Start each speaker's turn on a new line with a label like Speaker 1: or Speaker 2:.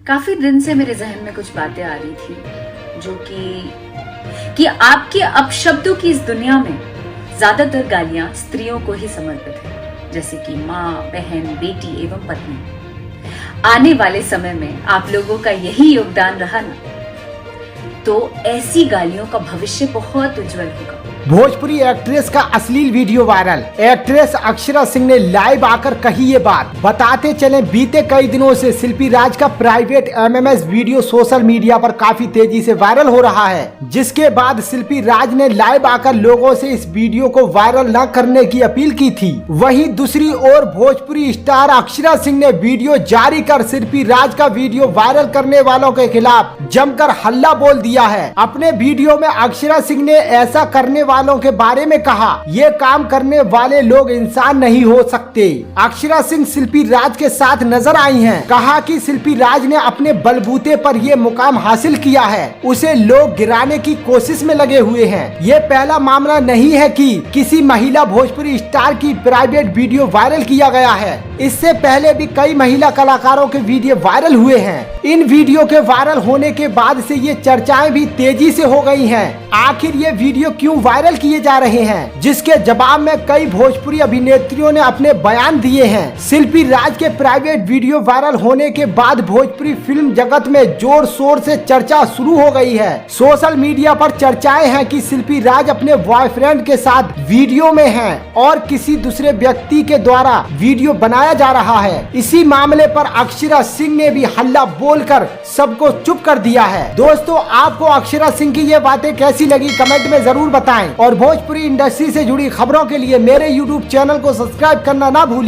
Speaker 1: काफी दिन से मेरे जहन में कुछ बातें आ रही थी जो कि आपके अपशब्दों की इस दुनिया में ज्यादातर गालियां स्त्रियों को ही समर्पित है, जैसे कि माँ, बहन, बेटी एवं पत्नी। आने वाले समय में आप लोगों का यही योगदान रहा ना, तो ऐसी गालियों का भविष्य बहुत उज्जवल होगा।
Speaker 2: भोजपुरी एक्ट्रेस का अश्लील video viral. Actress Akshara Singh ने लाइव आकर कही ये बात। बताते चले, बीते कई दिनों से शिल्पी राज का private MMS video social media पर काफी तेजी से वायरल हो रहा है, जिसके बाद शिल्पी राज ने लाइव आकर लोगों से इस वीडियो को वायरल न करने की अपील की थी। वहीं दूसरी ओर भोजपुरी स्टार अक्षरा सिंह ने वीडियो जारी कर शिल्पी राज का वीडियो वायरल करने वालों के खिलाफ जमकर हल्ला बोल दिया है। अपने वीडियो में अक्षरा सिंह ने ऐसा करने वालों के बारे में कहा, ये काम करने वाले लोग इंसान नहीं हो सकते। अक्षरा सिंह शिल्पी राज के साथ नजर आई हैं। कहा कि शिल्पी राज ने अपने बलबूते पर ये मुकाम हासिल किया है, उसे लोग गिराने की कोशिश में लगे हुए हैं। ये पहला मामला नहीं है कि किसी महिला भोजपुरी स्टार की प्राइवेट वीडियो वायरल किया गया है। इससे पहले भी कई महिला कलाकारों के वीडियो वायरल हुए हैं। इन वीडियो के वायरल होने के बाद से ये चर्चाएं भी तेजी से हो गई हैं। आखिर ये वीडियो क्यों वायरल किए जा रहे हैं, जिसके जवाब में कई भोजपुरी अभिनेत्रियों ने अपने बयान दिए हैं। शिल्पी राज के प्राइवेट वीडियो वायरल होने के बाद भोजपुरी फिल्म जगत में जोर शोर से चर्चा शुरू हो गई है। सोशल मीडिया पर चर्चाएं हैं कि शिल्पी राज अपने बॉयफ्रेंड के साथ वीडियो में हैं और किसी दूसरे व्यक्ति के द्वारा वीडियो बनाया जा रहा है। इसी मामले पर अक्षरा सिंह ने भी हल्ला बोलकर सबको चुप कर दिया है। दोस्तों, आपको अक्षरा सिंह की ये बातें कैसी लगी कमेंट में जरूर बताएं और भोजपुरी इंडस्ट्री से जुड़ी खबरों के लिए मेरे YouTube चैनल को सब्सक्राइब करना ना भूलें।